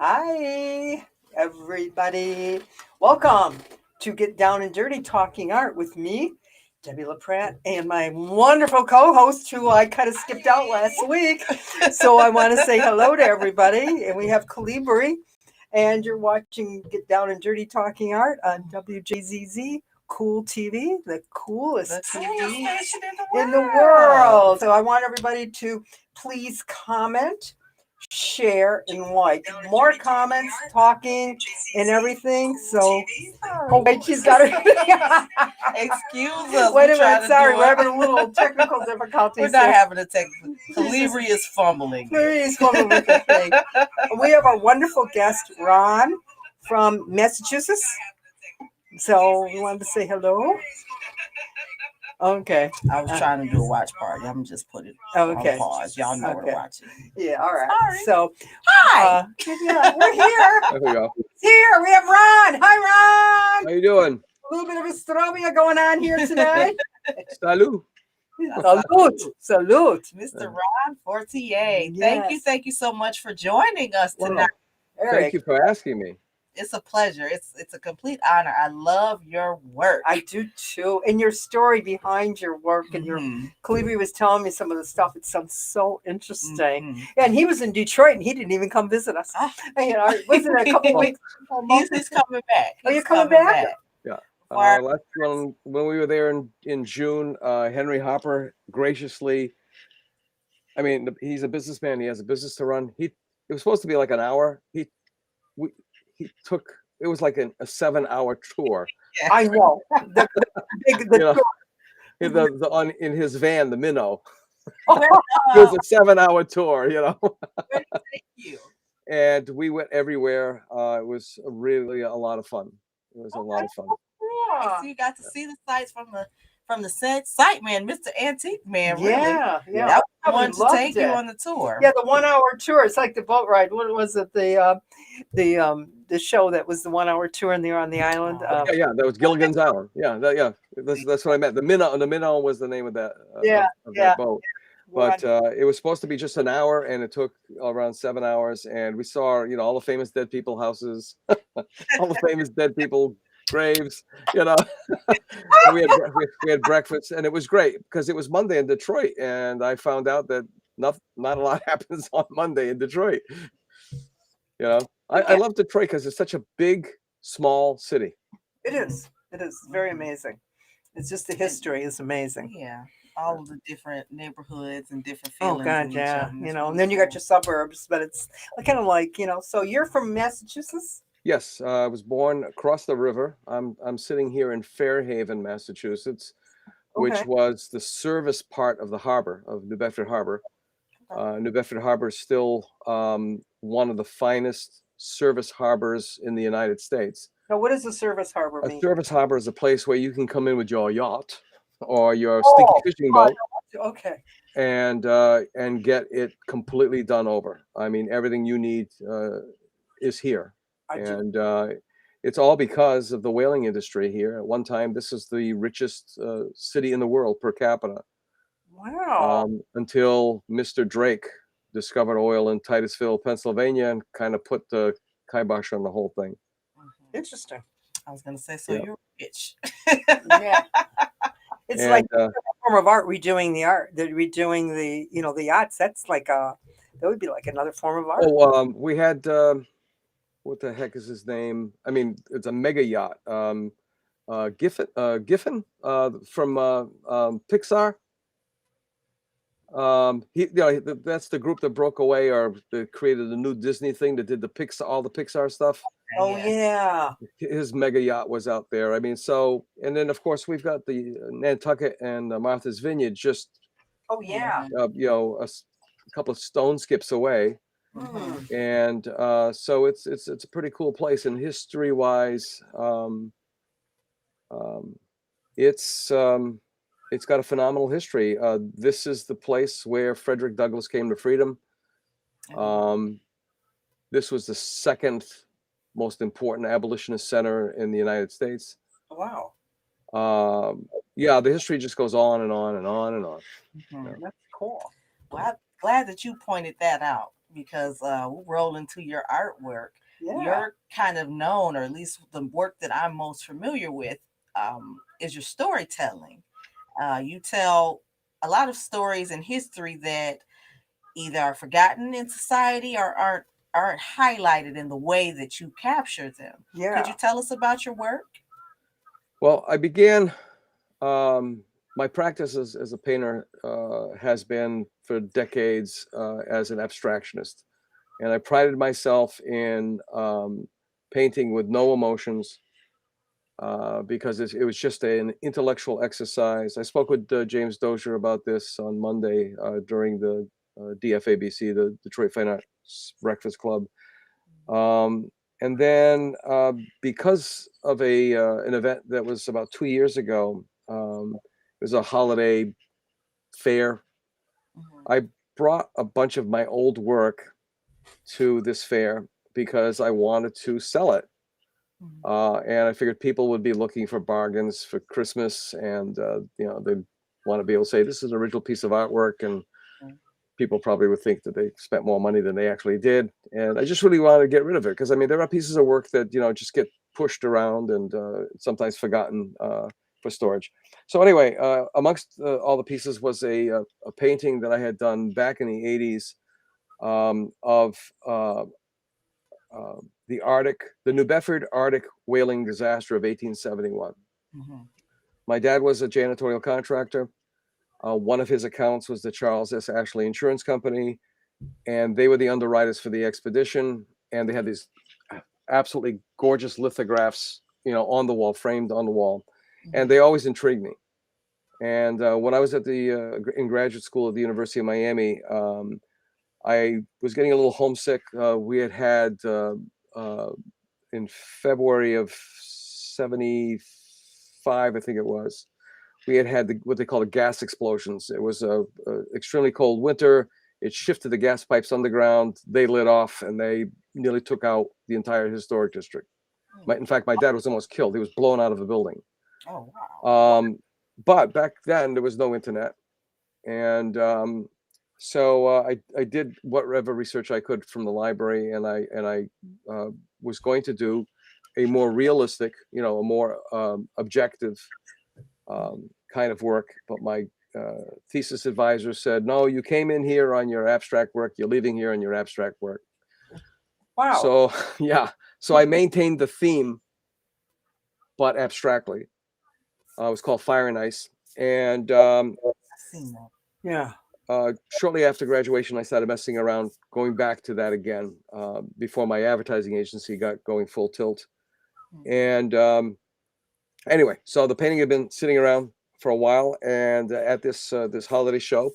Hi, everybody. Welcome to Get Down and Dirty Talking Art with me, Debbie LaPratt, and my wonderful co host, who I kind of skipped out last week. So I want to say hello to everybody. And we have Calibri, and you're watching Get Down and Dirty Talking Art on WJZZ. Cool TV, the coolest TV in the world. So I want everybody to please comment, share, and like. More comments, talking, and everything. So, oh wait, she's got her. Excuse us. Wait a minute, sorry, we're having a little technical difficulties. We're not having a technical. Calibri is fumbling. He's fumbling with the thing. We have our wonderful guest, Ron, from Massachusetts. So we wanted to say hello. Okay. I was trying to do a watch party. I'm just put it on pause. Y'all know we're watching. Yeah, all right. Sorry. So, hi. Yeah, we're here. There we go. Here we have Ron. Hi, Ron. How you doing? A little bit of astrobia going on here tonight. Salut. Salute. Mr. Ron Fortier. Yes. Thank you so much for joining us tonight. Eric. Thank you for asking me. It's a pleasure. It's a complete honor. I love your work. I do too. And your story behind your work and your Calibri was telling me some of the stuff. It sounds so interesting. And he was in Detroit and he didn't even come visit us. You know, wasn't it a couple weeks? He's coming back. Are you coming back? Yeah. Last one, when we were there in June, Henry Hopper graciously, I mean, he's a businessman. He has a business to run. It was supposed to be like an hour. He took, it was like a 7-hour tour. I know. In his van, the minnow. Oh, it was a 7-hour tour, you know. Thank you. And we went everywhere. It was really a lot of fun. It was a lot of fun. Yeah. So you got to see the sights from the site man, Mr. Antique Man. Really. Yeah. That was the one to take you on the tour. Yeah, the 1-hour tour. It's like the boat ride. What was it? The show that was the 1-hour tour and they were on the island. That was Gilligan's Island. That's what I meant. The Minnow was the name of that. That boat. But it was supposed to be just an hour, and it took around 7 hours. And we saw, all the famous dead people houses, all the famous dead people graves. we had breakfast, and it was great because it was Monday in Detroit, and I found out that not a lot happens on Monday in Detroit. I love Detroit because it's such a big, small city. It is. It is very amazing. It's just the history is amazing. Yeah. All of the different neighborhoods and different feelings. Oh God, yeah. And then you got your suburbs, but it's kind of like, so you're from Massachusetts? Yes, I was born across the river. I'm sitting here in Fairhaven, Massachusetts, which was the service part of the harbor of New Bedford Harbor. New Bedford Harbor is still one of the finest service harbors in the United States. Now, what does a service harbor mean? A service harbor is a place where you can come in with your yacht or your sticky fishing boat. Okay. And get it completely done over. I mean, everything you need is here. It's all because of the whaling industry here. At one time, this is the richest city in the world per capita. Wow. Until Mr. Drake discovered oil in Titusville, Pennsylvania, and kind of put the kibosh on the whole thing. Interesting. I was going to say, so you're rich. Yeah. It's like a form of art, redoing the art, redoing the yachts. That's like that would be like another form of art. Oh, we had what the heck is his name? I mean, it's a mega yacht. Giffen from Pixar. That's the group that broke away or that created a new Disney thing that did all the Pixar stuff. Oh yeah. His mega yacht was out there. I mean, and then of course we've got the Nantucket and Martha's Vineyard just. Oh yeah. A couple of stone skips away. Mm-hmm. And so it's a pretty cool place, and history wise it's got a phenomenal history. This is the place where Frederick Douglass came to freedom. This was the second most important abolitionist center in the United States. Wow. The history just goes on and on and on and on. Mm-hmm. That's cool. Well, I'm glad that you pointed that out. because we'll roll into your artwork. Yeah. You're kind of known, or at least the work that I'm most familiar with, is your storytelling. You tell a lot of stories in history that either are forgotten in society or aren't highlighted in the way that you capture them. Yeah. Could you tell us about your work? Well, I began my practice as a painter has been for decades as an abstractionist, and I prided myself in painting with no emotions because it was just an intellectual exercise. I spoke with James Dozier about this on Monday during the DFABC, the Detroit Fine Arts Breakfast Club. And then because of an event that was about 2 years ago, it was a holiday fair. Mm-hmm. I brought a bunch of my old work to this fair because I wanted to sell it. And I figured people would be looking for bargains for Christmas, and they want to be able to say this is an original piece of artwork, and people probably would think that they spent more money than they actually did. And I just really wanted to get rid of it because I mean there are pieces of work that just get pushed around and sometimes forgotten for storage. So anyway, amongst all the pieces was a painting that I had done back in the 80s of the New Bedford Arctic whaling disaster of 1871. Mm-hmm. My dad was a janitorial contractor. One of his accounts was the Charles S. Ashley Insurance Company, and they were the underwriters for the expedition. And they had these absolutely gorgeous lithographs, on the wall, framed on the wall, and they always intrigued me. And when I was in graduate school at the University of Miami, I was getting a little homesick. We had in February of '75, I think it was, we had what they call the gas explosions. It was a extremely cold winter. It shifted the gas pipes underground. They lit off, and they nearly took out the entire historic district. In fact, my dad was almost killed. He was blown out of a building. Oh wow! But back then there was no internet, and so I did whatever research I could from the library, and I was going to do a more realistic, a more objective kind of work. But my thesis advisor said, "No, you came in here on your abstract work. You're leaving here on your abstract work." Wow. So yeah, so I maintained the theme, but abstractly. It was called Fire and Ice, and I've seen that. Yeah. shortly after graduation, I started messing around, going back to that again before my advertising agency got going full tilt. And anyway, so the painting had been sitting around for a while, and at this holiday show,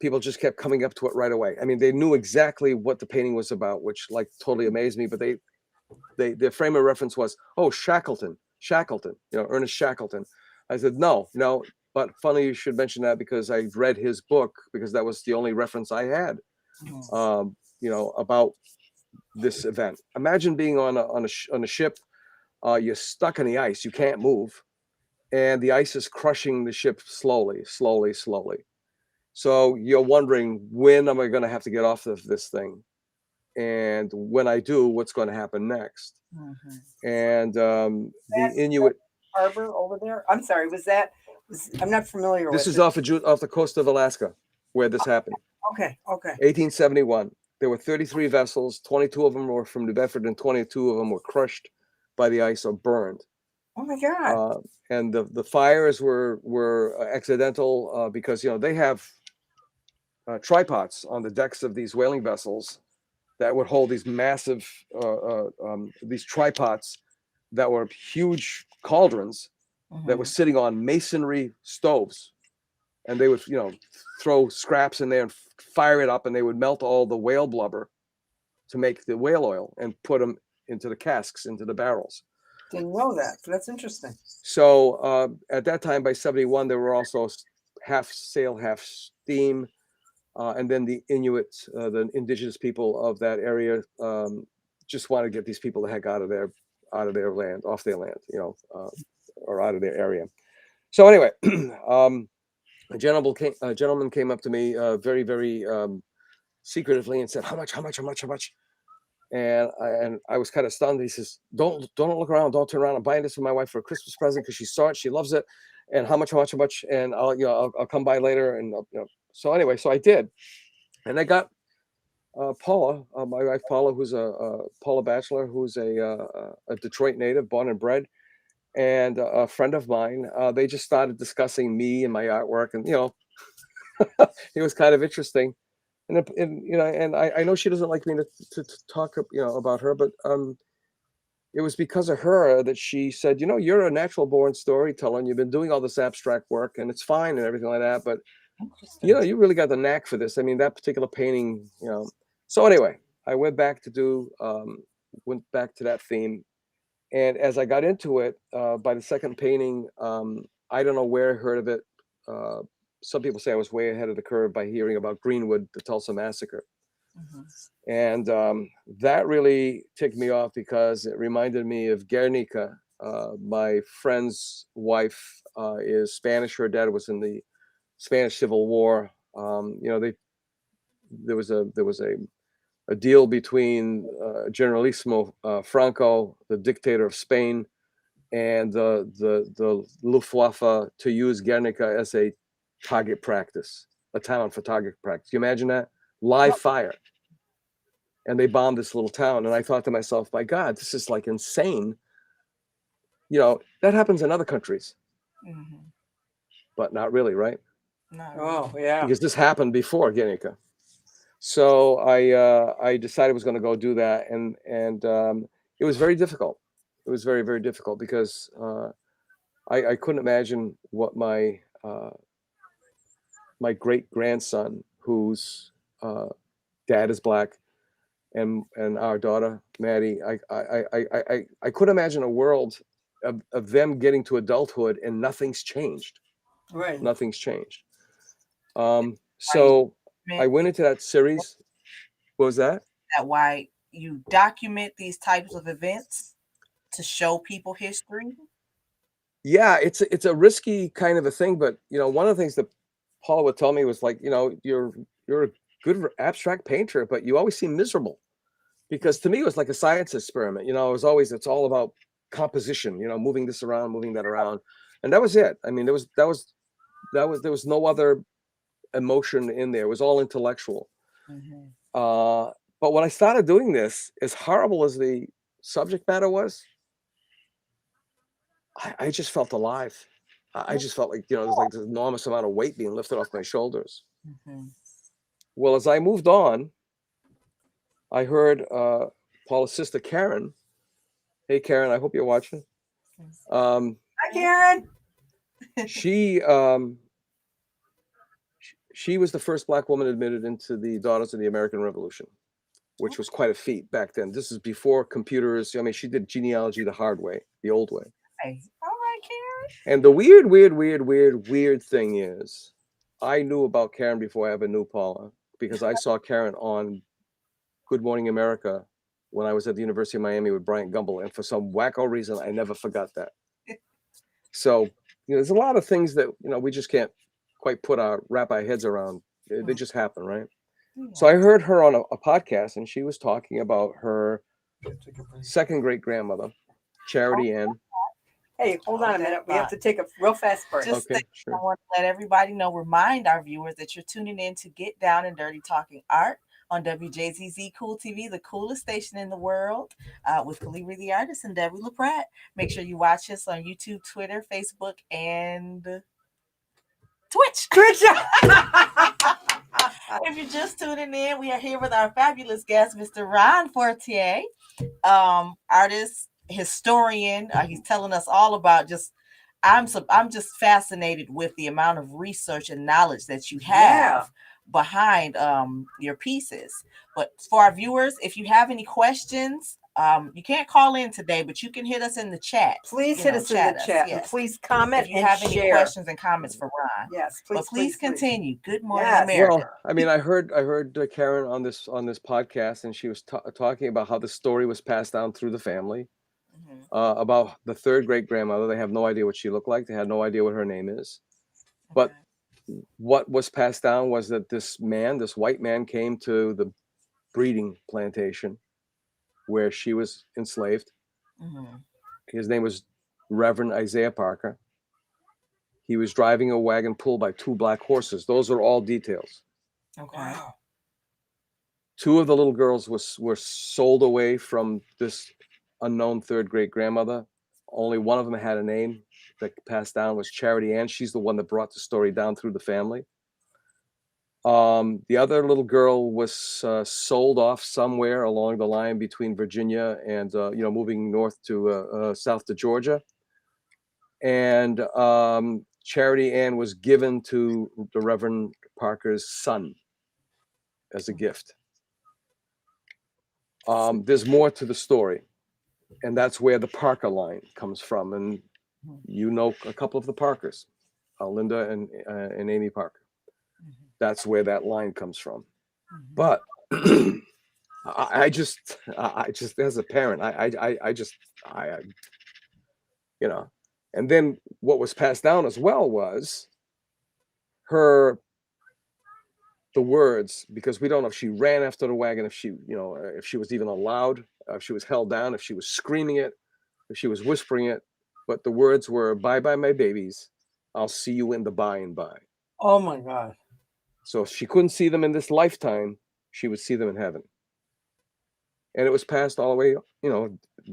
people just kept coming up to it right away. I mean, they knew exactly what the painting was about, which like totally amazed me. But their frame of reference was, oh, Shackleton, Ernest Shackleton. I said, no. But funny you should mention that because I read his book because that was the only reference I had, about this event. Imagine being on a ship. You're stuck in the ice. You can't move, and the ice is crushing the ship slowly, slowly, slowly. So you're wondering, when am I going to have to get off of this thing? And when I do, what's going to happen next? And the Inuit harbor over there. I'm sorry. I'm not familiar with this is off the coast of Alaska where this happened. Okay. 1871. There were 33 vessels. 22 of them were from New Bedford, and 22 of them were crushed by the ice or burned. Oh my God. And the fires were accidental because they have tripods on the decks of these whaling vessels that would hold these massive these tripods that were huge cauldrons that were sitting on masonry stoves, and they would throw scraps in there and fire it up, and they would melt all the whale blubber to make the whale oil and put them into the casks, into the barrels. Didn't know that. That's interesting. So at that time, by '71, there were also half sail, half steam. And then the Inuit, the indigenous people of that area, just want to get these people the heck out of their land, off their land, or out of their area. So anyway, a gentleman came up to me, very, very secretively and said, how much, how much, how much, how much? And I was kind of stunned. He says, don't look around, don't turn around. I'm buying this for my wife for a Christmas present because she saw it, she loves it. And how much, how much, how much? And I'll come by later. And so anyway, so I did, and I got Paula, my wife Paula, who's a Paula Batchelor, who's a Detroit native, born and bred, and a friend of mine. They just started discussing me and my artwork, and it was kind of interesting. And I know she doesn't like me to talk about her, but it was because of her that she said, you're a natural born storyteller and you've been doing all this abstract work and it's fine and everything like that, but you really got the knack for this. I mean, that particular painting, So anyway, I went back to that theme, and as I got into it, by the second painting, I don't know where I heard of it. Some people say I was way ahead of the curve by hearing about Greenwood, the Tulsa massacre. Mm-hmm. And that really ticked me off because it reminded me of Guernica. My friend's wife is Spanish. Her dad was in the Spanish Civil War. There was a deal between Generalissimo Franco, the dictator of Spain, and the Luftwaffe to use Guernica as a target practice, a town for target practice. You imagine that? Live fire. And they bombed this little town. And I thought to myself, my God, this is like insane. That happens in other countries. Mm-hmm. But not really, right? No. Oh, yeah. Because this happened before Guernica. So I decided I was going to go do that. And it was very difficult. It was very, very difficult because I couldn't imagine what my great grandson, whose dad is black, and our daughter Maddie, I couldn't imagine a world of them getting to adulthood and nothing's changed. Right. Nothing's changed. So I went into that series. What was that? That why you document these types of events to show people history? Yeah, it's a risky kind of a thing, but one of the things that Paul would tell me was like, you're a good abstract painter, but you always seem miserable. Because to me it was like a science experiment. It's all about composition, moving this around, moving that around, and that was it. I mean, there was no other emotion in there. It was all intellectual. Mm-hmm. But when I started doing this, as horrible as the subject matter was, I just felt alive. I just felt like there's like this enormous amount of weight being lifted off my shoulders. Mm-hmm. Well, as I moved on, I heard Paula's sister Karen. Hey Karen, I hope you're watching. Hi Karen. She was the first Black woman admitted into the Daughters of the American Revolution, which was quite a feat back then. This is before computers. I mean, she did genealogy the hard way, the old way. Hey. All right, Karen. And the weird thing is, I knew about Karen before I ever knew Paula, because I saw Karen on Good Morning America when I was at the University of Miami with Bryant Gumbel, and for some wacko reason, I never forgot that. So there's a lot of things that we just can't quite wrap our heads around. They just happen, right? So I heard her on a podcast, and she was talking about her second great grandmother, Charity Ann. Hey, hold on a minute. We have to take a real fast break. Okay, sure. I want to let everybody know, remind our viewers that you're tuning in to Get Down and Dirty Talking Art on WJZZ Cool TV, the coolest station in the world, with Calibri the Artist and Debbie LaPratt. Make sure you watch us on YouTube, Twitter, Facebook, and Twitch. If you're just tuning in, we are here with our fabulous guest, Mr. Ron Fortier, artist, historian. He's telling us all about I'm just fascinated with the amount of research and knowledge that you have behind your pieces. But for our viewers, if you have any questions, you can't call in today, but you can hit us in the chat. Please hit us in the chat. Yes. And please comment. If you have any questions and comments for Ron. Yes, please. But please continue. Good morning, America. Well, I mean, I heard Karen on this podcast, and she was talking about how the story was passed down through the family. Mm-hmm. About the third great grandmother. They have no idea what she looked like. They had no idea what her name is. But what was passed down was that this white man, came to the breeding plantation where she was enslaved. Mm-hmm. His name was Reverend Isaiah Parker. He was driving a wagon pulled by two black horses. Those are all details. Okay. Wow. Two of the little girls were sold away from this unknown third great grandmother. Only one of them had a name that passed down, was Charity Ann. She's the one that brought the story down through the family. The other little girl was sold off somewhere along the line between Virginia and moving north to south to Georgia. And Charity Ann was given to the Reverend Parker's son as a gift. There's more to the story, and that's where the Parker line comes from. And you know a couple of the Parkers, Linda and Amy Parker. That's where that line comes from. But I just as a parent, you know, and then what was passed down as well was her the words, because we don't know if she ran after the wagon, if she was even allowed, if she was held down, if she was screaming it, if she was whispering it. But the words were, "Bye bye, my babies. I'll see you in the by and by." Oh my God. So if she couldn't see them in this lifetime, she would see them in heaven. And it was passed all the way,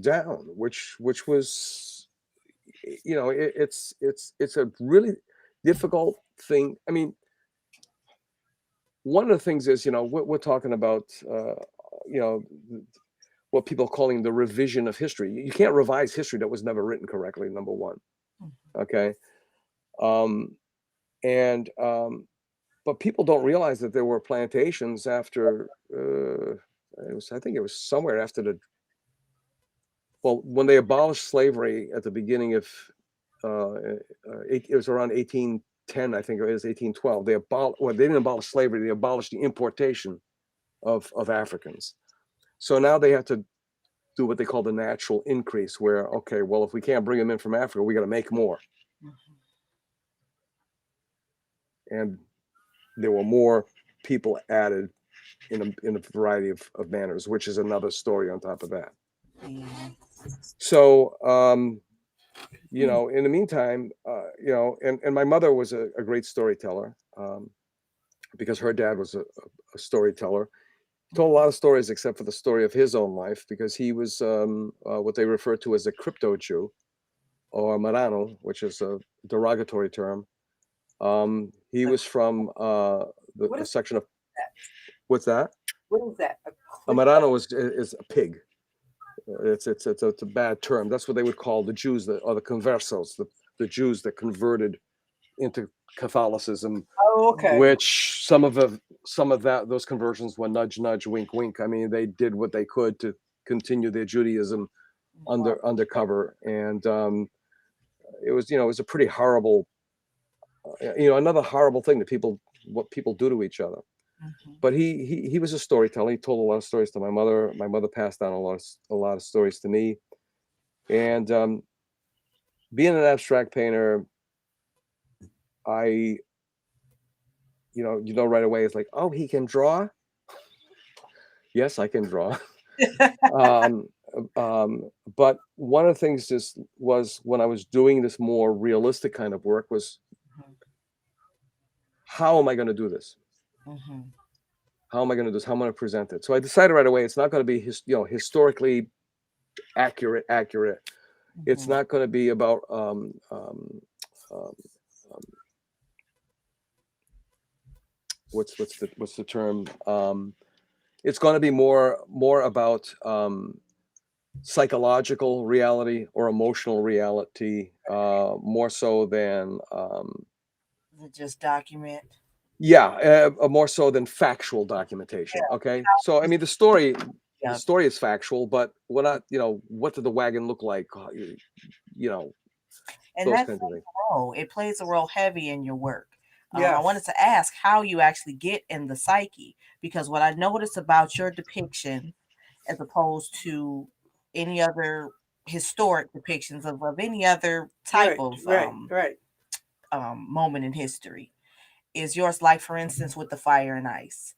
down, which was, it's a really difficult thing. I mean, one of the things is, we're talking about, what people are calling the revision of history. You can't revise history that was never written correctly, number one. Okay. But people don't realize that there were plantations after, I think it was somewhere after when they abolished slavery at the beginning of, it was around 1810, I think it was 1812. They didn't abolish slavery, they abolished the importation of Africans. So now they have to do what they call the natural increase, where, okay, well, if we can't bring them in from Africa, we got to make more. And there were more people added in a variety of manners, which is another story on top of that. So, in the meantime, and my mother was a great storyteller, because her dad was a storyteller. He told a lot of stories except for the story of his own life, because he was what they refer to as a crypto Jew, or Marano, which is a derogatory term. He was from the section of that? What's that? What is that? A Marano is a pig. It's a bad term. That's what they would call the Jews or the conversos, the Jews that converted into Catholicism. Oh, okay. Which some of those conversions were nudge nudge, wink wink. I mean, they did what they could to continue their Judaism undercover, and it was a pretty horrible, another horrible thing that what people do to each other. But he was a storyteller. He told a lot of stories to my mother. My mother passed down a lot of stories to me. And being an abstract painter, I right away, it's like, oh, he can draw. Yes, I can draw. But one of the things was when I was doing this more realistic kind of work was, how am I going to do this? How am I going to do this? How am I going to present it? So I decided right away, it's not going to be historically accurate. It's not going to be about what's the term? It's going to be more about psychological reality or emotional reality, more so than just document. Yeah, more so than factual documentation. Yeah. Okay, so I mean the story is factual, but we're not. What did the wagon look like? And those that kinds of things. It plays a role heavy in your work. Yeah. I wanted to ask how you actually get in the psyche, because what I noticed about your depiction, as opposed to any other historic depictions of any other type of moment in history, is yours like, for instance, with the fire and ice?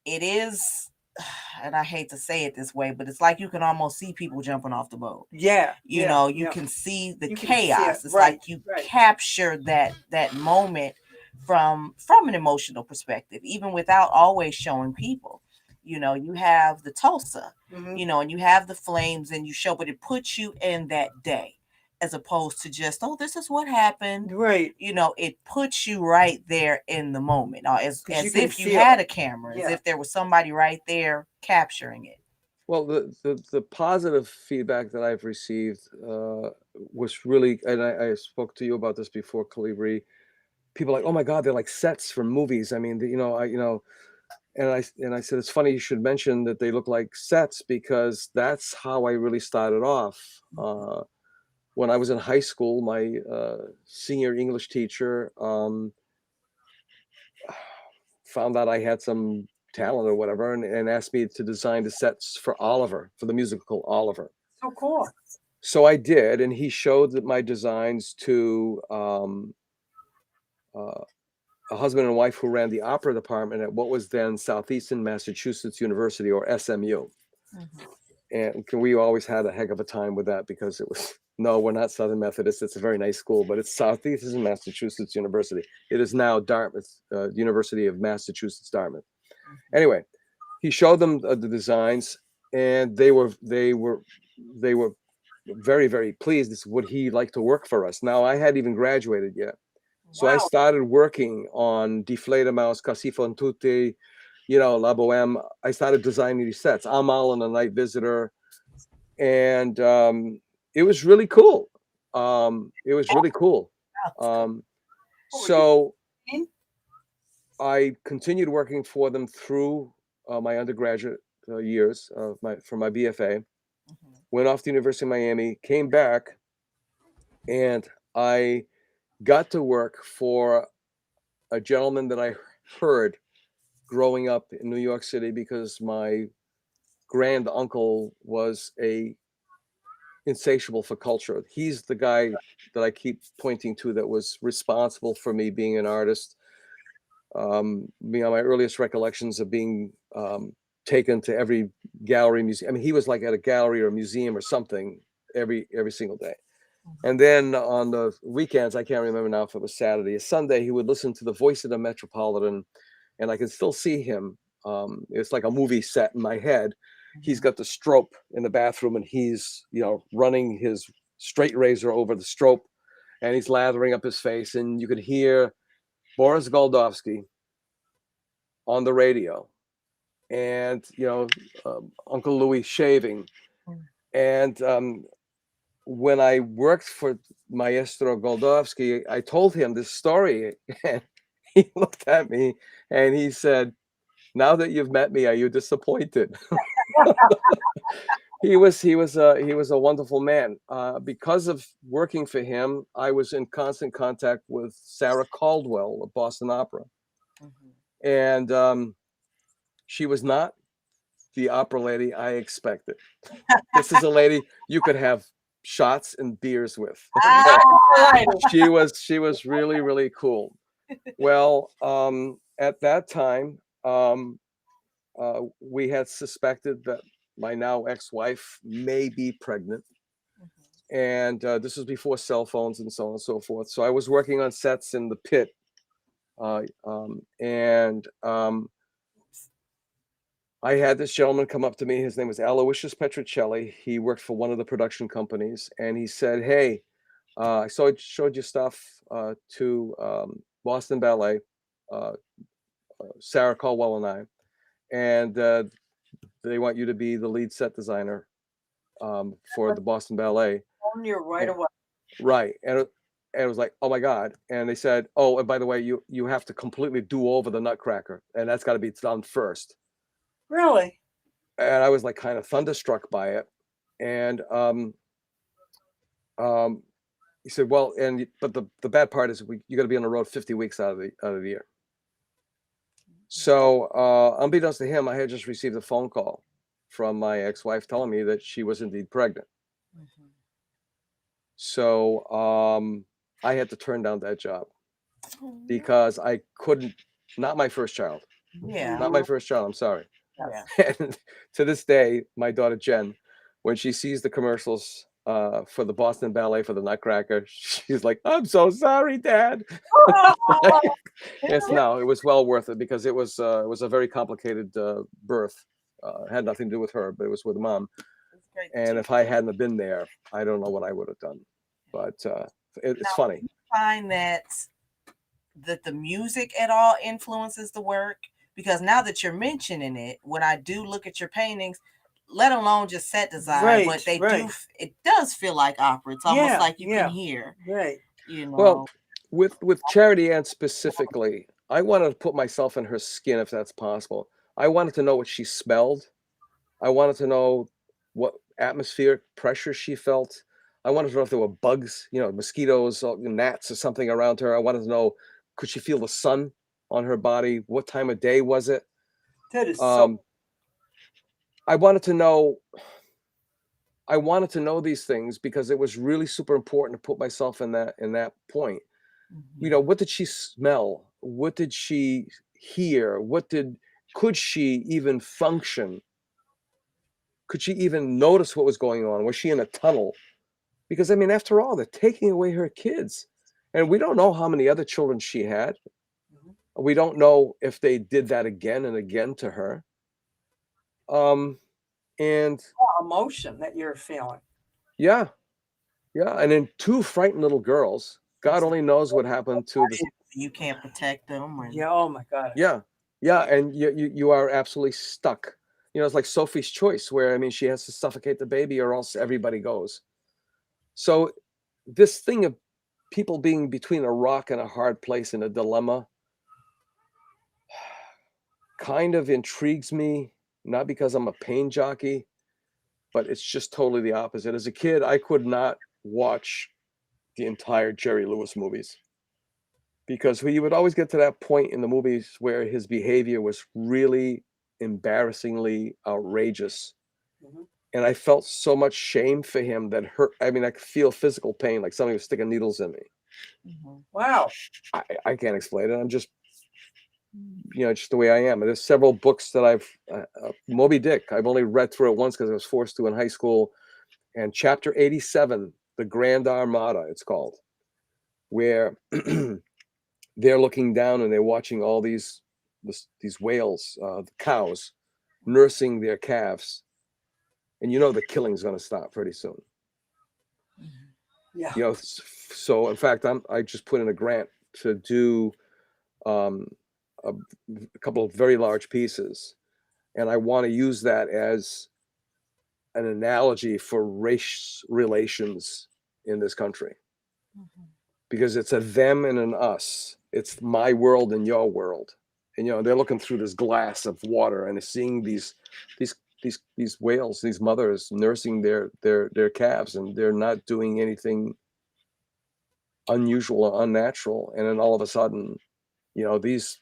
It is, and I hate to say it this way, but it's like you can almost see people jumping off the boat. Yeah. You know, you can see the You can see chaos. it. It's Right, like you right. capture that moment from an emotional perspective, even without always showing people. You know, you have the Tulsa, Mhm. you know, and you have the flames and you show, but it puts you in that day as opposed to just, oh, this is what happened. Right. You know, it puts you right there in the moment, as 'Cause you as can if you feel had it. a camera, as Yeah. if there was somebody right there capturing it. Well, the positive feedback that I've received was really, and I spoke to you about this before, Calibri. People are like, oh my God, they're like sets from movies. I mean, and I said, it's funny you should mention that they look like sets because that's how I really started off. When I was in high school, my senior English teacher found out I had some talent or whatever, and asked me to design the sets for Oliver, for the musical Oliver. So cool. So I did, and he showed my designs to a husband and wife who ran the opera department at what was then Southeastern Massachusetts University, or SMU. And we always had a heck of a time with that because it was, no, we're not Southern Methodist. It's a very nice school, but it's Southeastern Massachusetts University. It is now Dartmouth, University of Massachusetts, Dartmouth. Anyway, he showed them the designs, and they were very, very pleased. This would he like to work for us? Now I hadn't even graduated yet. So I Wow. started working on Deflate Mouse, Casi fan tutti, La Boheme. I started designing these sets. Amal and the Night Visitor, and it was really cool. It was really cool. So I continued working for them through my undergraduate years for my BFA. Went off to University of Miami, came back, and I got to work for a gentleman that I heard growing up in New York City because my grand uncle was a insatiable for culture. He's the guy that I keep pointing to that was responsible for me being an artist. My earliest recollections of being taken to every gallery, museum. I mean, he was like at a gallery or a museum or something every single day. And then on the weekends, I can't remember now if it was Saturday or Sunday, he would listen to the Voice of the Metropolitan, and I can still see him. It's like a movie set in my head. He's got the strobe in the bathroom, and he's running his straight razor over the strobe, and he's lathering up his face, and you could hear Boris Goldovsky on the radio, and Uncle Louis shaving, and when I worked for Maestro Goldovsky, I told him this story, and he looked at me and he said, "Now that you've met me, are you disappointed?" He was a wonderful man. Because of working for him, I was in constant contact with Sarah Caldwell of Boston Opera, and she was not the opera lady I expected. This is a lady you could have shots and beers with. Okay? She was really, really cool. Well, at that time, we had suspected that my now ex-wife may be pregnant, and this was before cell phones and so on and so forth. So I was working on sets in the pit, and I had this gentleman come up to me. His name was Aloysius Petrocelli. He worked for one of the production companies, and he said, "Hey, I showed your stuff to Boston Ballet, uh, Sarah Caldwell and I, and they want you to be the lead set designer for the Boston Ballet." On you right away. Right, and it was like, oh my God. And they said, "Oh, and by the way, you have to completely do over the Nutcracker, and that's got to be done first." Really? And I was like kind of thunderstruck by it. And he said, "Well, but the bad part is you got to be on the road 50 weeks out of the year." So unbeknownst to him, I had just received a phone call from my ex-wife telling me that she was indeed pregnant. So I had to turn down that job. because I couldn't. Not my first child. Yeah. Not my first child. I'm sorry. Yeah. And to this day, my daughter Jen, when she sees the commercials for the Boston Ballet for the Nutcracker, she's like, "I'm so sorry, Dad." Yes, no, it was well worth it because it was a very complicated birth. It had nothing to do with her, but it was with mom. It's great. And if I hadn't have been there, I don't know what I would have done. But it's Now, funny. you find that the music at all influences the work? Because now that you're mentioning it, when I do look at your paintings, let alone just set design, but they do, it does feel like opera. It's almost like you can hear. Right. You know. Well, with Charity Ann specifically, I wanted to put myself in her skin if that's possible. I wanted to know what she smelled. I wanted to know what atmospheric pressure she felt. I wanted to know if there were bugs, mosquitoes, or gnats or something around her. I wanted to know, could she feel the sun on her body? What time of day was it? That is so. I wanted to know these things because it was really super important to put myself in that point. What did she smell? What did she hear? Could she even function? Could she even notice what was going on? Was she in a tunnel? Because after all, they're taking away her kids, and we don't know how many other children she had. We don't know if they did that again and again to her. And emotion that you're feeling. Yeah, and then two frightened little girls. God only knows what happened to the. You can't protect them. Yeah. Oh my God. Yeah, and you are absolutely stuck. It's like Sophie's Choice, where she has to suffocate the baby, or else everybody goes. So, this thing of people being between a rock and a hard place in a dilemma kind of intrigues me. Not because I'm a pain jockey, but it's just totally the opposite. As a kid, I could not watch the entire Jerry Lewis movies because he would always get to that point in the movies where his behavior was really embarrassingly outrageous. And I felt so much shame for him that hurt. I could feel physical pain, like somebody was sticking needles in me. Wow. I can't explain it. I'm just, just the way I am. And there's several books that I've, Moby Dick, I've only read through it once because I was forced to in high school. And chapter 87, The Grand Armada, it's called, where they're looking down and they're watching all these whales, the cows, nursing their calves. And the killing's going to stop pretty soon. Yeah. So in fact, I just put in a grant to do a couple of very large pieces, and I want to use that as an analogy for race relations in this country, because it's a them and an us. It's my world and your world, and they're looking through this glass of water and seeing these whales, these mothers nursing their calves, and they're not doing anything unusual or unnatural. And then all of a sudden, these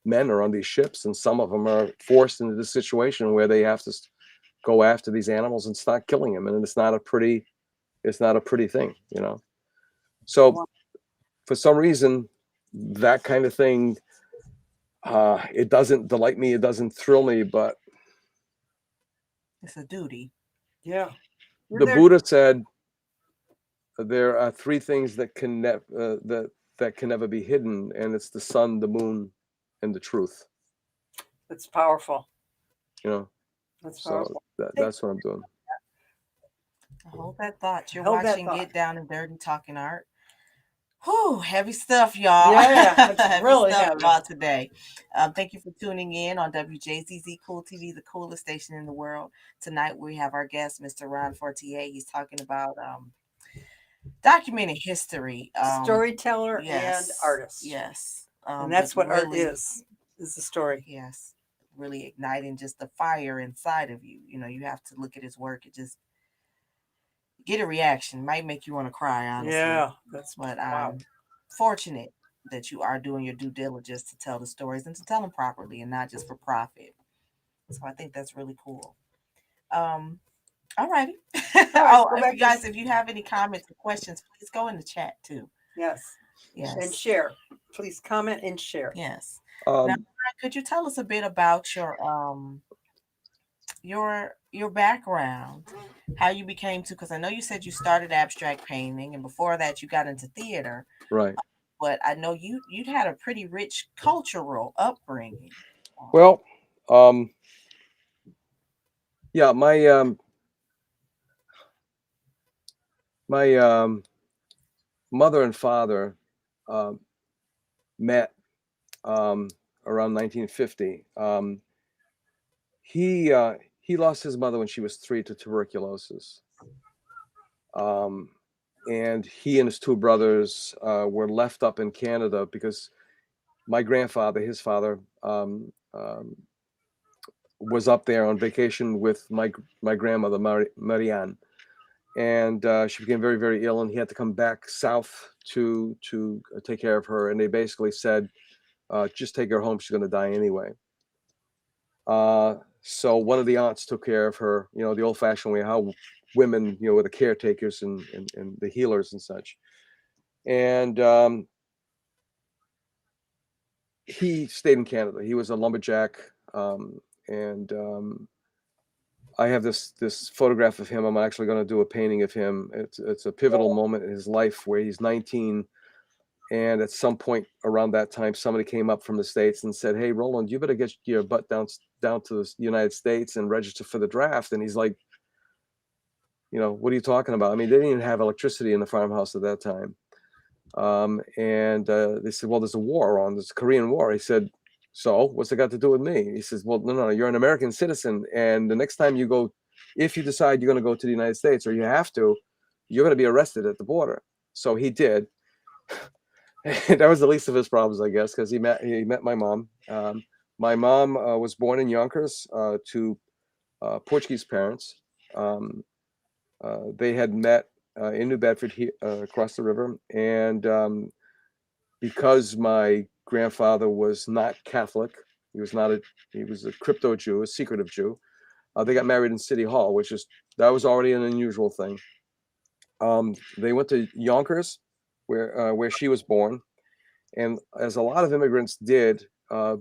men are on these ships, and some of them are forced into this situation where they have to go after these animals and start killing them, and it's not a pretty thing. So for some reason, that kind of thing, it doesn't delight me, it doesn't thrill me, but it's a duty. Yeah. The Buddha said there are three things that can that can never be hidden, and it's the sun, the moon, and the truth. That's powerful. That's powerful. So that's what I'm doing. Hold that thought. You're watching Get Down and Dirty Talking Art. Whew, heavy stuff, y'all. Yeah, it's really heavy stuff today. Thank you for tuning in on WJZZ Cool TV, the coolest station in the world. Tonight we have our guest, Mr. Ron Fortier. He's talking about documenting history, storyteller and artist. Yes, and that's what art is the story. Yes, really igniting just the fire inside of you. You have to look at his work. It just get a reaction. Might make you want to cry, honestly. Yeah, that's what I'm fortunate that you are doing your due diligence to tell the stories and to tell them properly and not just for profit. So I think that's really cool. All righty. You guys, if you have any comments or questions, please go in the chat too. Yes. Yes. And share. Please comment and share. Yes. Now, Um, could you tell us a bit about your background, how you became to? Because I know you said you started abstract painting, and before that, you got into theater. right. But I know you'd had a pretty rich cultural upbringing. Well, um, yeah, my mother and father um, met um, around 1950. He lost his mother when she was 3 to tuberculosis. Um, and he and his 2 brothers were left up in Canada because my grandfather, his father, was up there on vacation with my grandmother, Marianne, and she became very, very ill, and he had to come back south to take care of her. And they basically said, just take her home. She's going to die anyway. So one of the aunts took care of her, the old-fashioned way, how women, were the caretakers and the healers and such. And he stayed in Canada. He was a lumberjack, and I have this photograph of him. I'm actually going to do a painting of him. It's a pivotal moment in his life where he's 19. And at some point around that time, somebody came up from the States and said, "Hey, Roland, you better get your butt down to the United States and register for the draft." And he's like, "What are you talking about?" I mean, they didn't even have electricity in the farmhouse at that time. And they said, "Well, there's a war on, there's a Korean War." He said, "So what's it got to do with me?" He says, "Well, no, you're an American citizen. And the next time you go, if you decide you're going to go to the United States, or you have to, you're going to be arrested at the border." So he did. That was the least of his problems, I guess, because he met my mom. My mom was born in Yonkers to Portuguese parents. They had met in New Bedford, across the river, and because my grandfather was not Catholic, he was a crypto Jew, a secretive Jew. They got married in City Hall, that was already an unusual thing. They went to Yonkers, where she was born. And as a lot of immigrants did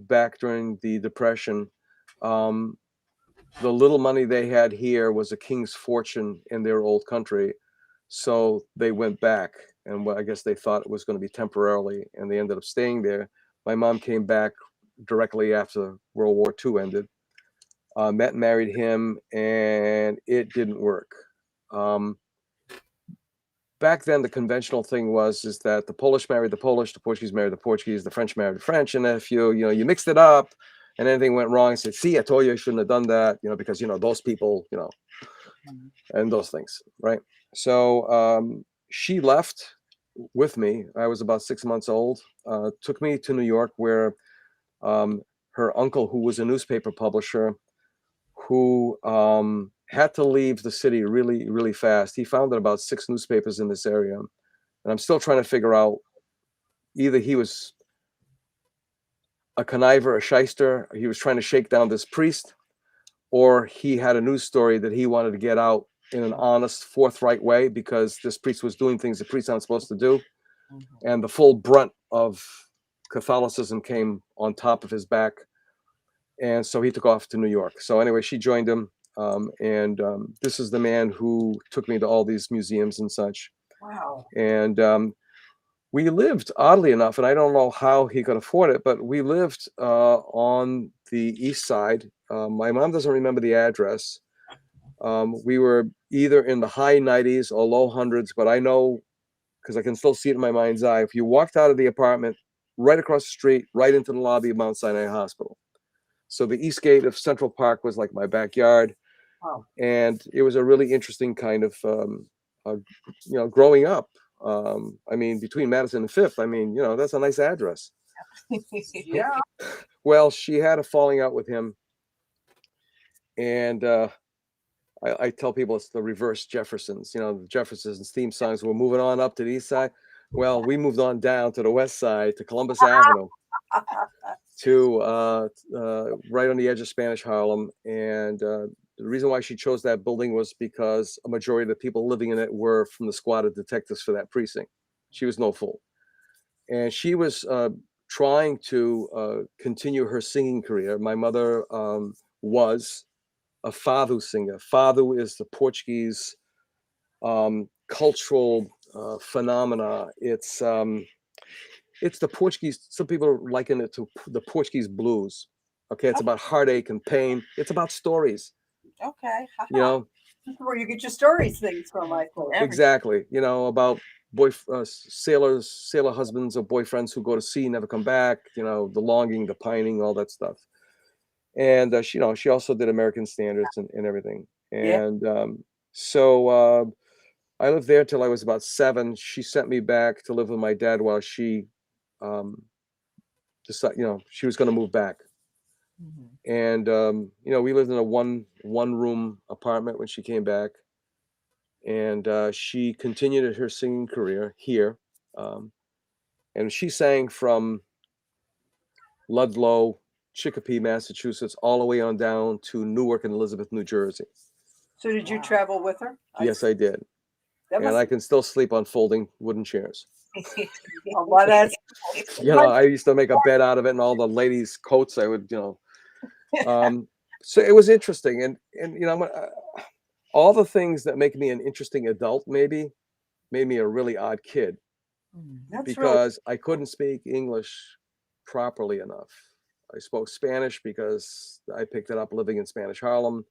back during the Depression, the little money they had here was a king's fortune in their old country. So they went back, and I guess they thought it was going to be temporarily, and they ended up staying there. My mom came back directly after World War II ended, met and married him, and it didn't work. Back then, the conventional thing is that the Polish married the Polish, the Portuguese married the Portuguese, the French married the French, and if you mixed it up and anything went wrong, said, "See, I told you I shouldn't have done that," because those people, and those things, right? So she left with me. I was about 6 months old. Took me to New York, where her uncle, who was a newspaper publisher, who had to leave the city really, really fast. He founded about 6 newspapers in this area. And I'm still trying to figure out, either he was a conniver, a shyster, he was trying to shake down this priest, or he had a news story that he wanted to get out in an honest, forthright way, because this priest was doing things the priests aren't supposed to do. And the full brunt of Catholicism came on top of his back. And so he took off to New York. So anyway, she joined him. And this is the man who took me to all these museums and such. Wow. And we lived, oddly enough, and I don't know how he could afford it, but we lived on the east side. My mom doesn't remember the address. We were either in the high 90s or low hundreds, but I know, because I can still see it in my mind's eye, if you walked out of the apartment, right across the street, right into the lobby of Mount Sinai Hospital. So the east gate of Central Park was like my backyard. Wow. And it was a really interesting kind of, growing up. I mean, between Madison and Fifth, I mean, that's a nice address. Yeah. Well, she had a falling out with him. And I tell people it's the reverse Jeffersons. The Jeffersons theme songs were moving on up to the east side. Well, we moved on down to the west side, to Columbus Avenue, to right on the edge of Spanish Harlem. And the reason why she chose that building was because a majority of the people living in it were from the squad of detectives for that precinct. She was no fool. and she was trying to continue her singing career. My mother was a fado singer. Fado is the Portuguese cultural phenomena. It's the Portuguese. Some people liken it to the Portuguese blues. Okay, it's about heartache and pain. It's about stories. Okay. You know, This is where you get your stories things from, I think. exactly. You know, about sailor husbands or boyfriends who go to sea, never come back. You know, the longing, the pining, all that stuff. And she, you know, she also did American standards and everything. Yeah. And so I lived there till I was about 7. She sent me back to live with my dad while she decided, you know, she was going to move back. And you know, we lived in a one room apartment when she came back, and she continued her singing career here, and she sang from Ludlow, Chicopee, Massachusetts, all the way on down to Newark and Elizabeth, New Jersey. So did you travel with her? Yes, I did. That And must, I can still sleep on folding wooden chairs. well, that's You know, I used to make a bed out of it, and all the ladies' coats I would, you know. So it was interesting, and you know, all the things that make me an interesting adult maybe made me a really odd kid, that's really because I couldn't speak English properly enough. I spoke Spanish because I picked it up living in Spanish Harlem.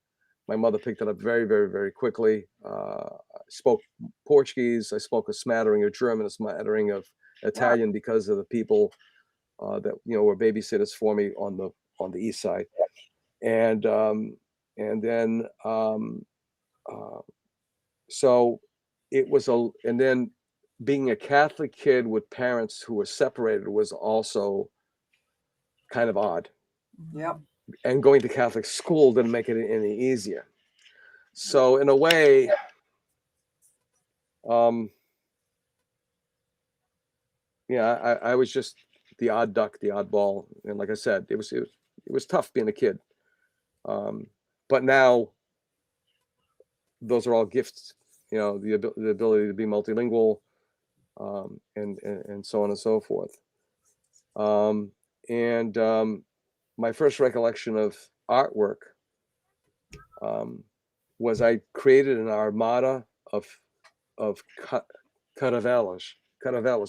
My mother picked it up very, very, very quickly. I spoke Portuguese. I spoke a smattering of German, a smattering of Italian, because of the people that, you know, were babysitters for me on the east side. And then so it was and then being a Catholic kid with parents who were separated was also kind of odd. Yep. And going to Catholic school didn't make it any easier. So in a way, yeah, I was just the odd duck, the oddball, and like I said, it was tough being a kid. But now those are all gifts, you know, the ability to be multilingual, and so on and so forth. And my first recollection of artwork was I created an armada of caravelas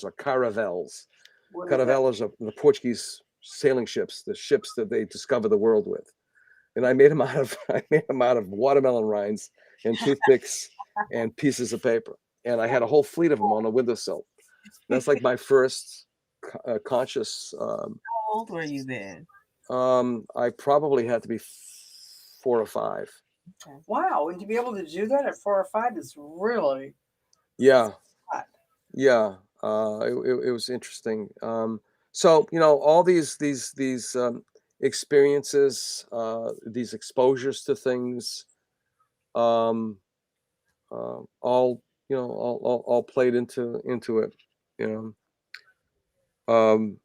or caravels. What is that? Caravelas are the Portuguese sailing ships, the ships that they discover the world with. And I made them out of watermelon rinds and toothpicks and pieces of paper. And I had a whole fleet of them on a windowsill. That's like my first conscious. How old were you then? I probably had to be 4 or 5. Wow, and to be able to do that at 4 or 5 is really Yeah, hot. yeah. It was interesting. So you know, all these experiences, these exposures to things, um, all, you know, all played into it. You know,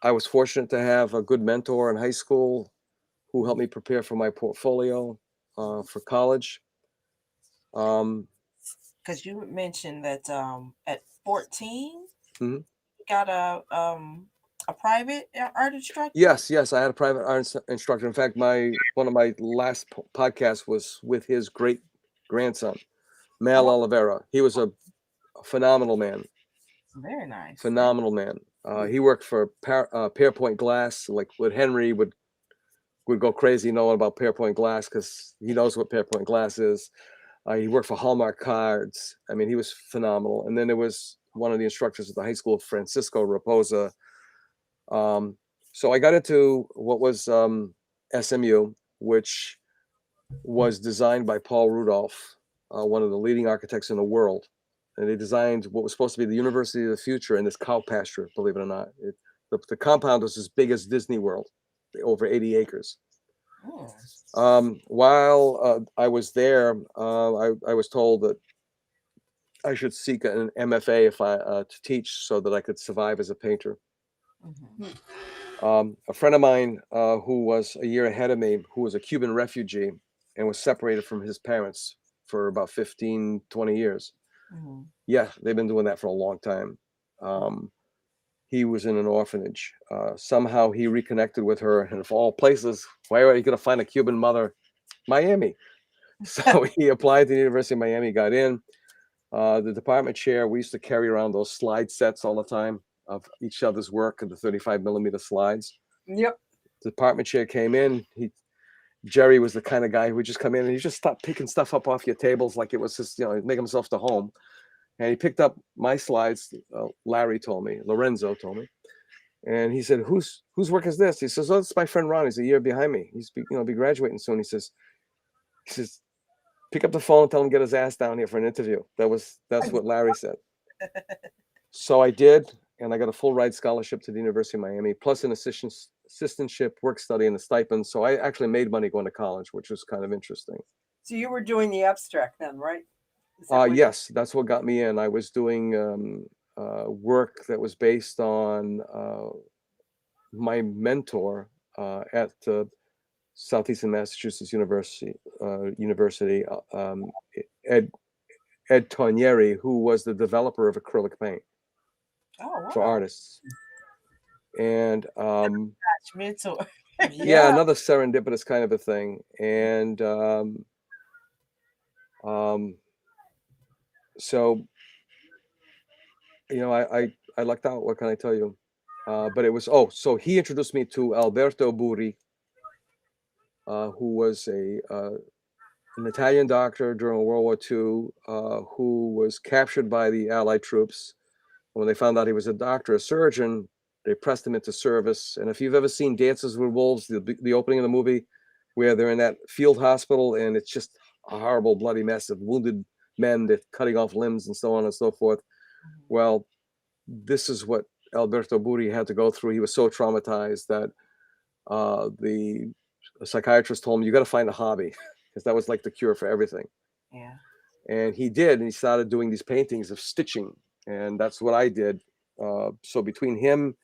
I was fortunate to have a good mentor in high school who helped me prepare for my portfolio for college. Because you mentioned that at 14, Mhm. you got a private art instructor. Yes, I had a private art instructor. In fact, one of my last podcasts was with his great grandson, Mal Oliveira. He was a phenomenal man. Very nice. Phenomenal man. He worked for Pearpoint Glass. Like with Henry would go crazy knowing about Pearpoint Glass because he knows what Pearpoint Glass is. He worked for Hallmark Cards. I mean, he was phenomenal. And then there was one of the instructors at the high school, Francisco Raposa. So I got into what was SMU, which was designed by Paul Rudolph, one of the leading architects in the world. And they designed what was supposed to be the University of the Future in this cow pasture, believe it or not. The compound was as big as Disney World, over 80 acres. While I was there, I was told that I should seek an MFA to teach so that I could survive as a painter. A friend of mine who was a year ahead of me, who was a Cuban refugee and was separated from his parents for about 15, 20 years. Yeah, they've been doing that for a long time. he was in an orphanage. Somehow he reconnected with her, and of all places, where are you going to find a Cuban mother? Miami. So he applied to the University of Miami, got in. The department chair, we used to carry around those slide sets all the time of each other's work and the 35mm slides. Yep. The department chair came in. Jerry was the kind of guy who would just come in and he just stopped picking stuff up off your tables like it was just, make himself to home. And he picked up my slides. Lorenzo told me, and he said, "Whose work is this?" He says, "Oh, it's my friend Ron. He's a year behind me. He's be graduating soon." He says, "Pick up the phone and tell him to get his ass down here for an interview." That's what Larry said. So I did, and I got a full ride scholarship to the University of Miami, plus an assistantship, work study, and a stipend. So I actually made money going to college, which was kind of interesting. So you were doing the abstract then, right? Yes, that's what got me in. I was doing work that was based on my mentor at Southeastern Massachusetts University, Ed Tonieri, who was the developer of acrylic paint for artists. And mentor. Yeah, another serendipitous kind of a thing. And so, I lucked out. What can I tell you? But it was, so he introduced me to Alberto Burri, who was an Italian doctor during World War II, who was captured by the Allied troops. When they found out he was a doctor, a surgeon, they pressed him into service. And if you've ever seen Dances with Wolves, the opening of the movie, where they're in that field hospital and it's just a horrible bloody mess of wounded men that cutting off limbs and so on and so forth. Well, this is what Alberto Burri had to go through. He was so traumatized that the psychiatrist told him, "You got to find a hobby," because that was like the cure for everything. Yeah. And he did, and he started doing these paintings of stitching, and that's what I did. So between him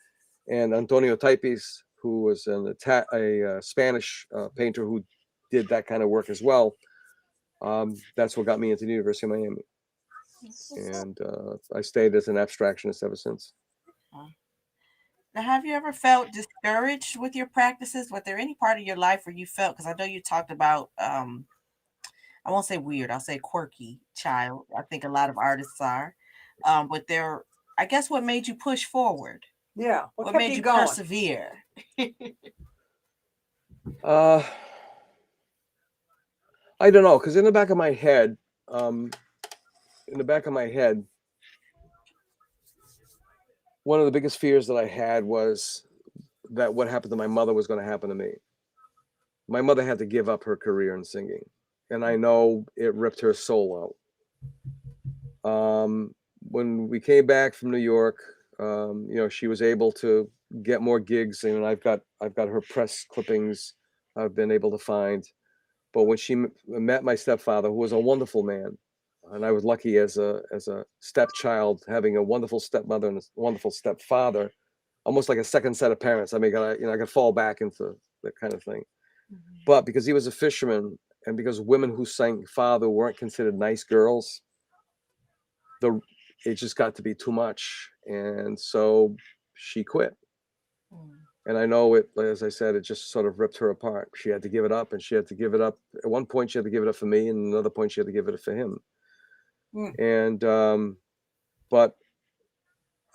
and Antonio Taipis, who was a Spanish painter who did that kind of work as well, that's what got me into the University of Miami. And I stayed as an abstractionist ever since. Now, have you ever felt discouraged with your practices? Was there any part of your life where you felt, because I know you talked about, I won't say weird, I'll say quirky child. I think a lot of artists are. But I guess what made you push forward? Yeah. What made you persevere? I don't know, because in the back of my head, one of the biggest fears that I had was that what happened to my mother was going to happen to me. My mother had to give up her career in singing, and I know it ripped her soul out. When we came back from New York, she was able to get more gigs, and I've got her press clippings I've been able to find. But when she met my stepfather, who was a wonderful man, and I was lucky as a stepchild having a wonderful stepmother and a wonderful stepfather, almost like a second set of parents. I mean, I could fall back into that kind of thing. Mm-hmm. But because he was a fisherman, and because women who sang father weren't considered nice girls, it just got to be too much, and so she quit. And I know it, as I said, it just sort of ripped her apart. She had to give it up, and she had to give it up. At one point, she had to give it up for me, and another point, she had to give it up for him. And, but,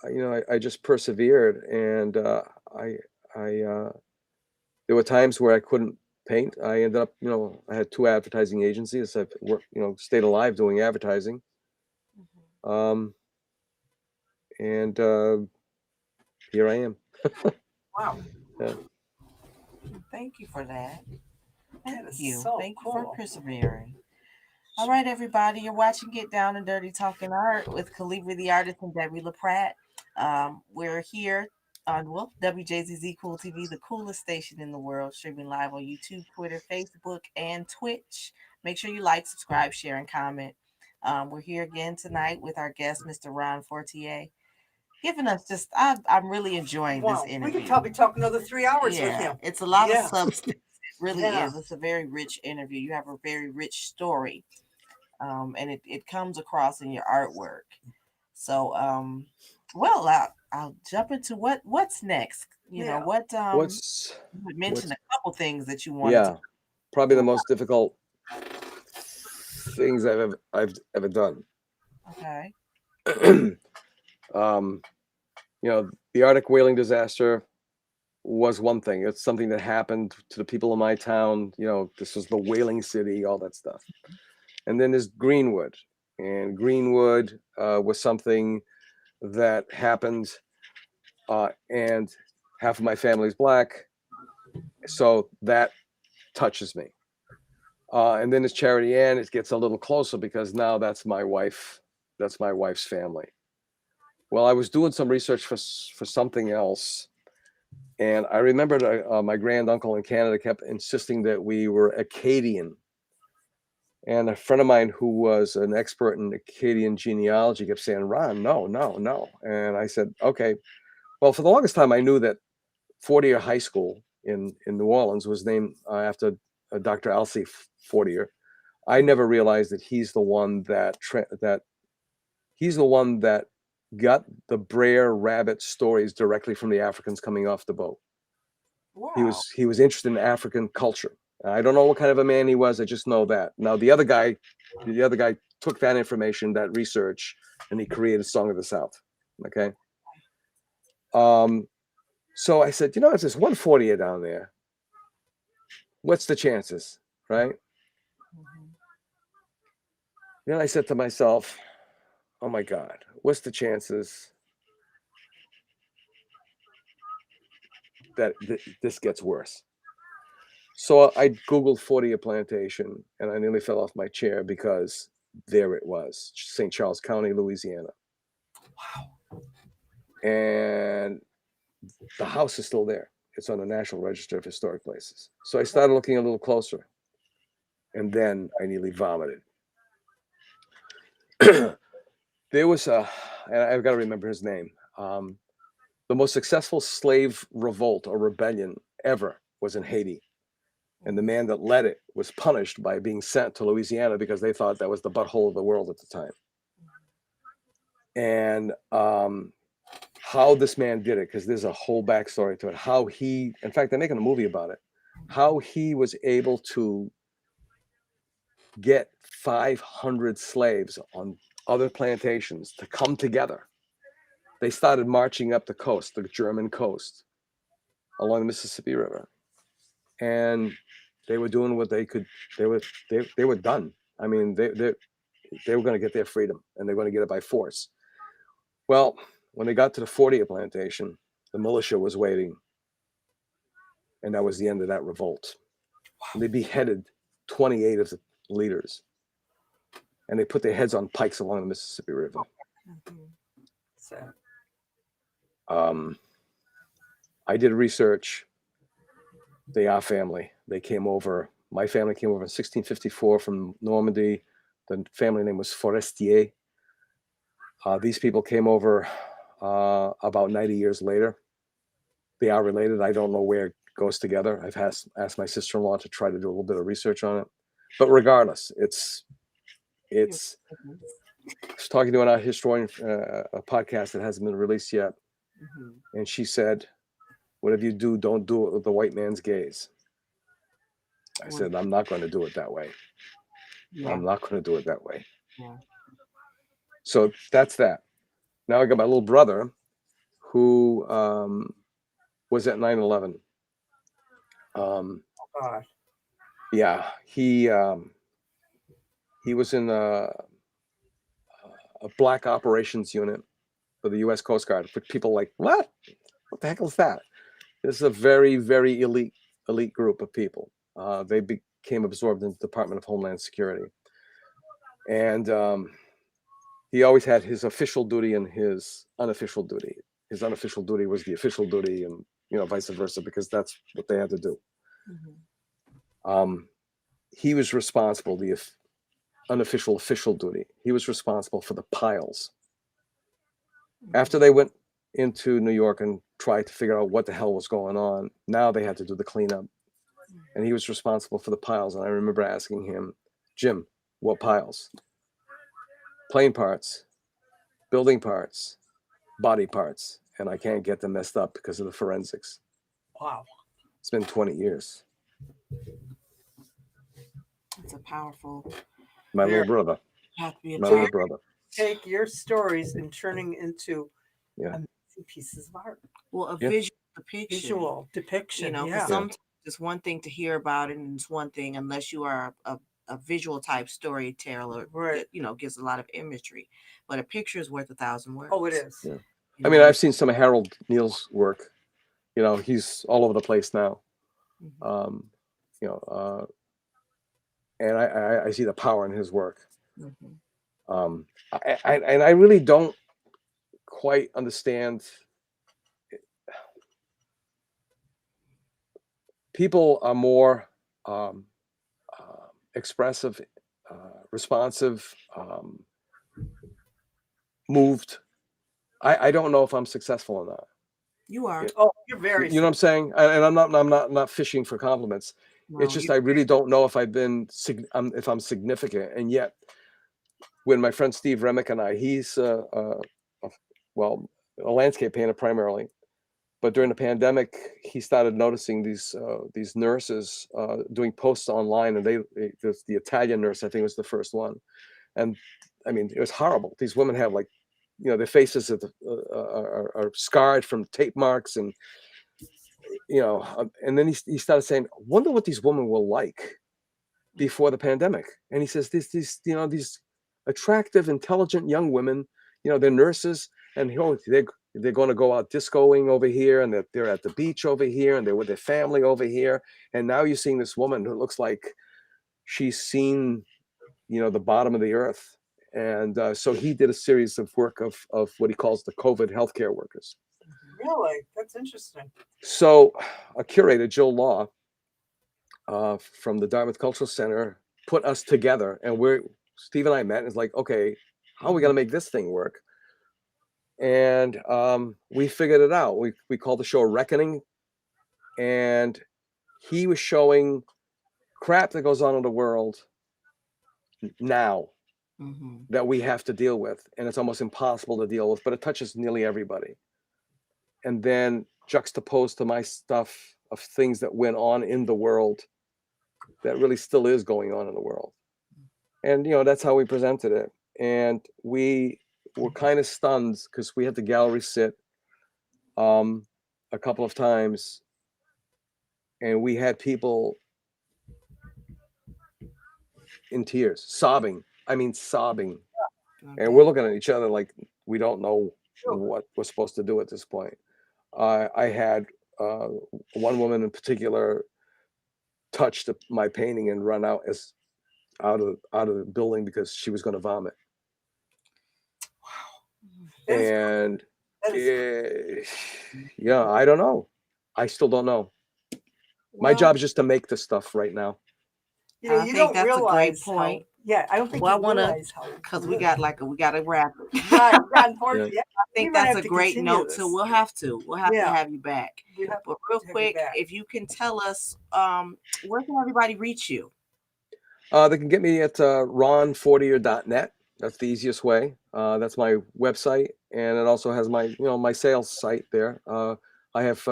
I just persevered, and there were times where I couldn't paint. I ended up, I had 2 advertising agencies. I've worked, stayed alive doing advertising. And here I am. Wow. Yeah. Thank you for that. Thank you. So Thank cool. you for persevering. All right, everybody. You're watching Get Down and Dirty Talking Art with Calibri the Artist and Debbie LaPratt. We're here on WJZZ Cool TV, the coolest station in the world, streaming live on YouTube, Twitter, Facebook, and Twitch. Make sure you like, subscribe, share, and comment. We're here again tonight with our guest, Mr. Ron Fortier, giving us just, I'm really enjoying this interview. We could probably talk another 3 hours with him. It's a lot of substance. It really is. It's a very rich interview. You have a very rich story, and it comes across in your artwork. So, well, I'll jump into what's next. You know, What's you had mentioned a couple things that you wanted to yeah, probably the do. most difficult things I've ever done. Okay. um, the Arctic whaling disaster was one thing. It's something that happened to the people in my town. This was the whaling city, all that stuff. And then there's Greenwood, and Greenwood was something that happened, and half of my family's black, so that touches me. And then there's Charity Ann. It gets a little closer because now that's my wife. That's my wife's family. Well, I was doing some research for something else, and I remembered my grand uncle in Canada kept insisting that we were Acadian. And a friend of mine who was an expert in Acadian genealogy kept saying, "Ron, no, no, no." And I said, "Okay." Well, for the longest time, I knew that Fortier High School in New Orleans was named after Dr. Alcee Fortier. I never realized that he's the one that got the Brer Rabbit stories directly from the Africans coming off the boat. Wow. He was interested in African culture. I don't know what kind of a man he was. I just know that. Now the other guy took that information, that research, and he created Song of the South. Okay. So I said, if there's 140 down there, what's the chances, right? Then I said to myself, oh my God, what's the chances that this gets worse? So I Googled Fortier Plantation, and I nearly fell off my chair because there it was, St. Charles County, Louisiana. Wow. And the house is still there. It's on the National Register of Historic Places. So I started looking a little closer, and then I nearly vomited. There was and I've got to remember his name. The most successful slave revolt or rebellion ever was in Haiti. And the man that led it was punished by being sent to Louisiana because they thought that was the butthole of the world at the time. And how this man did it, because there's a whole backstory to it. How he, in fact, they're making a movie about it. How he was able to get 500 slaves on other plantations to come together. They started marching up the coast, the German coast, along the Mississippi River, and they were doing what they could. They were done. I mean, they were going to get their freedom, and they're going to get it by force. Well, when they got to the Fortier plantation, the militia was waiting, and that was the end of that revolt. And they beheaded 28 of the leaders, and they put their heads on pikes along the Mississippi River. So, I did research. Our family, they came over. My family came over in 1654 from Normandy. The family name was Forestier. These people came over about 90 years later. They are related. I don't know where it goes together. I've asked my sister-in-law to try to do a little bit of research on it. But regardless, it's I was talking to an art historian, a podcast that hasn't been released yet. And she said, whatever you do, don't do it with the white man's gaze. I said, I'm not going to do it that way. Yeah. I'm not going to do it that way. Yeah. So that's that. Now I got my little brother who was at 9/11. Yeah, he was in a black operations unit for the U.S. Coast Guard. For people like, what the heck is that? This is a very, very elite group of people. They became absorbed in the Department of Homeland Security. And he always had his official duty and his unofficial duty. His unofficial duty was the official duty, and vice versa, because that's what they had to do. He was responsible, the unofficial official duty. He was responsible for the piles. After they went into New York and tried to figure out what the hell was going on, now they had to do the cleanup. And he was responsible for the piles. And I remember asking him, Jim, what piles? Plane parts. building parts, body parts, and I can't get them messed up because of the forensics. Wow. It's been 20 years. It's a powerful. My There. little brother. Have to be a My So little you're brother. take your stories and turning into Yeah. amazing pieces of art, well a Yeah. visual depiction. visual You depiction. know, because Yeah. sometimes it's one thing to hear about it, and it's one thing unless you are a visual type storyteller Right. that gives a lot of imagery. But a picture is worth 1,000 words. Oh, it is. Yeah. You I mean, know? I've seen some of Harold Neal's work. You know, he's all over the place now. Mhm, You know, and I see the power in his work. mhm. And I really don't quite understand. People are more um, expressive, responsive, moved. I don't know if I'm successful in that. You are. Yeah. Oh, you're very. You know what I'm saying? And I'm not fishing for compliments. It's No, just you. I really don't know if if I'm significant. And yet, when my friend Steve Remick and he's well, a landscape painter primarily, but during the pandemic, he started noticing these nurses doing posts online, and the Italian nurse, I think, was the first one, and I mean, it was horrible. These women have like, you know, their faces are scarred from tape marks, and and then he started saying, I wonder what these women were like before the pandemic. And he says these attractive, intelligent young women, they're nurses, and they're going to go out discoing over here, and they're at the beach over here, and they're with their family over here. And now you're seeing this woman who looks like she's seen, the bottom of the earth. And so he did a series of work of what he calls the COVID healthcare workers. Really? That's interesting. So a curator, Jill Law, from the Dartmouth Cultural Center, put us together, and Steve and I met, and it's like, okay, how are we going to make this thing work? And we figured it out. We called the show Reckoning, and he was showing crap that goes on in the world now Mhm. that we have to deal with, and it's almost impossible to deal with, but it touches nearly everybody. And then juxtaposed to my stuff of things that went on in the world that really still is going on in the world. And that's how we presented it. And we were kind of stunned because we had the gallery sit a couple of times, and we had people in tears, sobbing. I mean, sobbing. And we're looking at each other like we don't know what we're supposed to do at this point. I had one woman in particular touched my painting and run out of the building because she was going to vomit. And yeah, I don't know. I still don't know. My job is just to make this stuff right now. I You think don't that's a great realize point. I don't think Well, I you want to, realize how. because we got to wrap it. Right, unfortunately, Yeah. I think that's a great note. So we'll have to have you back. But real quick, if you can tell us, where can everybody reach you? They can get me at ronfortier.net. That's the easiest way. That's my website, and it also has my my sales site there. I have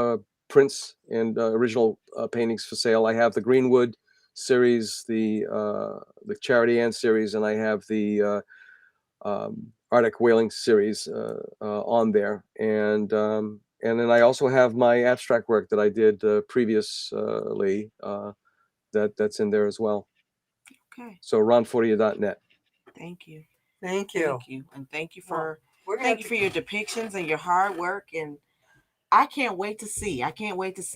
prints and original paintings for sale. I have the Greenwood series, the Charity Ann series, and I have the Arctic Whaling series on there. And then I also have my abstract work that I did previously that's in there as well. Okay. So ronfortier.net. Thank you. Thank you. And thank you for your depictions and your hard work. And I can't wait to see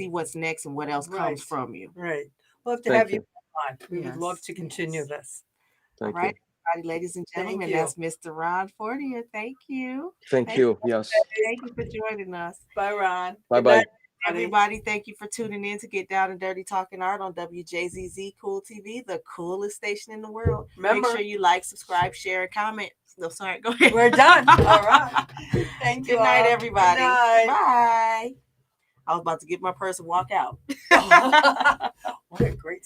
what's next and what else comes from you. Right. We'll have to have you on. We would love to continue this. All right, everybody, ladies and gentlemen, that's Mr. Ron Fortier. Thank you. Thank you. Yes. Thank you for joining us. Bye, Ron. Bye-bye. Everybody, thank you for tuning in to Get Down and Dirty Talking Art on WJZZ Cool TV, the coolest station in the world. Remember, make sure you like, subscribe, share, and comment. No, sorry, go ahead. We're done. All right. Thank you. Good night, everybody. Good night. Bye. I was about to get my purse and walk out. What a great